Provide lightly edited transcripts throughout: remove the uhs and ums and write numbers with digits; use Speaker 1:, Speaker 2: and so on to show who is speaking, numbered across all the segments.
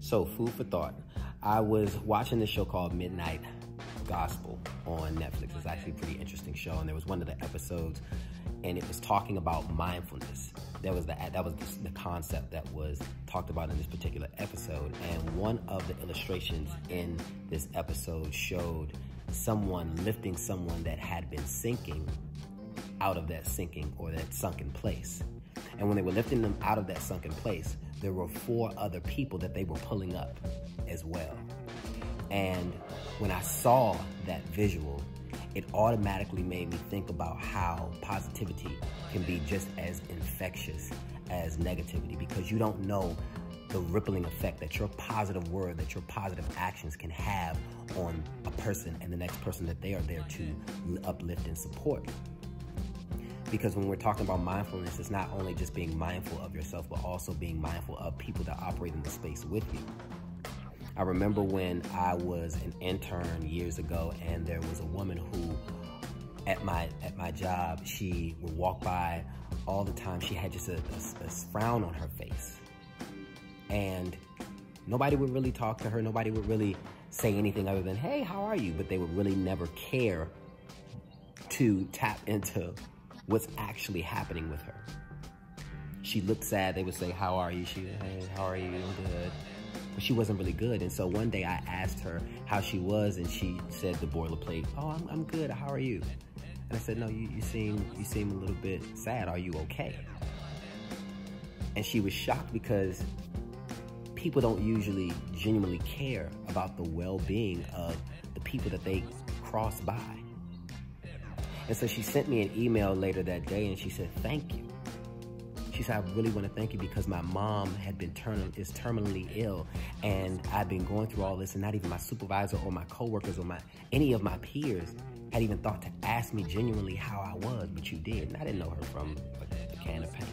Speaker 1: So, food for thought. I was watching this show called Midnight Gospel on Netflix. It's actually a pretty interesting show, and there was one of the episodes, and it was talking about mindfulness. That was the concept that was talked about in this particular episode. And one of the illustrations in this episode showed someone lifting someone that had been sinking out of that sinking or that sunken place. And when they were lifting them out of that sunken place, there were 4 other people that they were pulling up as well. And when I saw that visual, it automatically made me think about how positivity can be just as infectious as negativity, because you don't know the rippling effect that your positive word, that your positive actions can have on a person and the next person that they are there to uplift and support. Because when we're talking about mindfulness, it's not only just being mindful of yourself, but also being mindful of people that operate in the space with you. I remember when I was an intern years ago, and there was a woman who, at my job, she would walk by all the time. She had just a frown on her face. And nobody would really talk to her. Nobody would really say anything other than, hey, how are you? But they would really never care to tap into what's actually happening with her. She looked sad. They would say, how are you? She, hey, how are you? I'm good. But she wasn't really good. And so one day I asked her how she was, and she said the boilerplate, oh, I'm good. How are you? And I said, no, you seem a little bit sad. Are you okay? And she was shocked, because people don't usually genuinely care about the well-being of the people that they cross by. And so she sent me an email later that day, and she said, thank you. She said, I really want to thank you, because my mom had been is terminally ill, and I've been going through all this, and not even my supervisor or my coworkers or any of my peers had even thought to ask me genuinely how I was, but you did. And I didn't know her from a can of paint.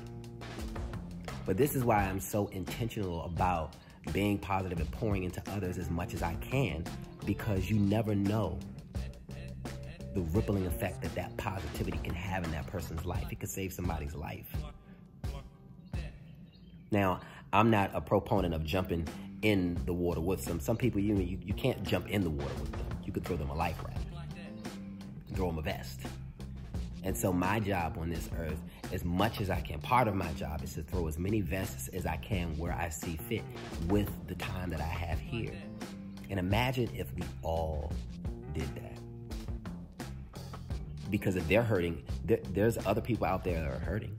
Speaker 1: But this is why I'm so intentional about being positive and pouring into others as much as I can, because you never know the rippling effect that positivity can have in that person's life. It could save somebody's life. Now, I'm not a proponent of jumping in the water with them. Some people, you can't jump in the water with them. You could throw them a life raft, throw them a vest. And so my job on this earth, as much as I can, part of my job is to throw as many vests as I can where I see fit with the time that I have here. And imagine if we all did that. Because if they're hurting, there's other people out there that are hurting.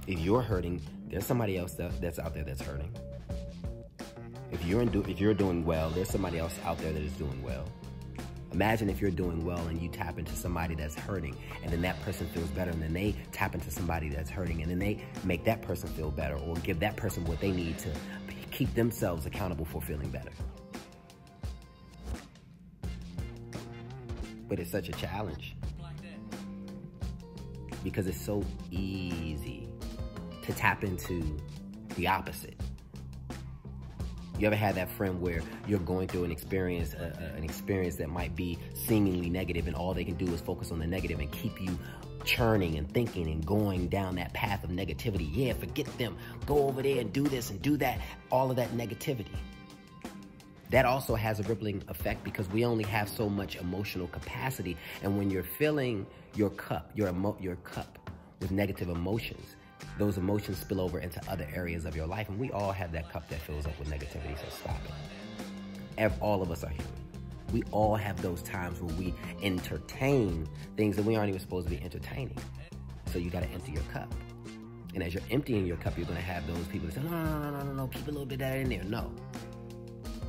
Speaker 1: If you're hurting, there's somebody else that's out there that's hurting. If you're doing well, there's somebody else out there that is doing well. Imagine if you're doing well and you tap into somebody that's hurting, and then that person feels better, and then they tap into somebody that's hurting, and then they make that person feel better, or give that person what they need to keep themselves accountable for feeling better. But it's such a challenge, because it's so easy to tap into the opposite. You ever had that friend where you're going through an experience that might be seemingly negative, and all they can do is focus on the negative and keep you churning and thinking and going down that path of negativity? Yeah, forget them. Go over there and do this and do that. All of that negativity. That also has a rippling effect, because we only have so much emotional capacity. And when you're filling your cup, your cup with negative emotions, those emotions spill over into other areas of your life. And we all have that cup that fills up with negativity, so stop it. All of us are human. We all have those times where we entertain things that we aren't even supposed to be entertaining. So you got to empty your cup. And as you're emptying your cup, you're going to have those people that say, no, keep a little bit of that in there. No.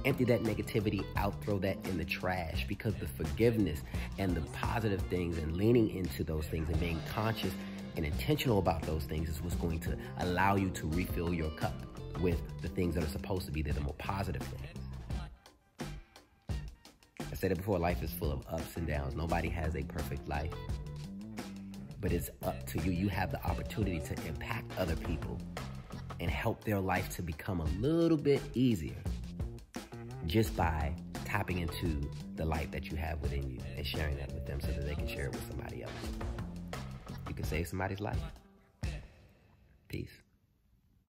Speaker 1: Empty that negativity out, throw that in the trash, because the forgiveness and the positive things and leaning into those things and being conscious and intentional about those things is what's going to allow you to refill your cup with the things that are supposed to be there, the more positive things. I said it before, life is full of ups and downs. Nobody has a perfect life, but it's up to you. You have the opportunity to impact other people and help their life to become a little bit easier, just by tapping into the light that you have within you and sharing that with them so that they can share it with somebody else. You can save somebody's life. Peace.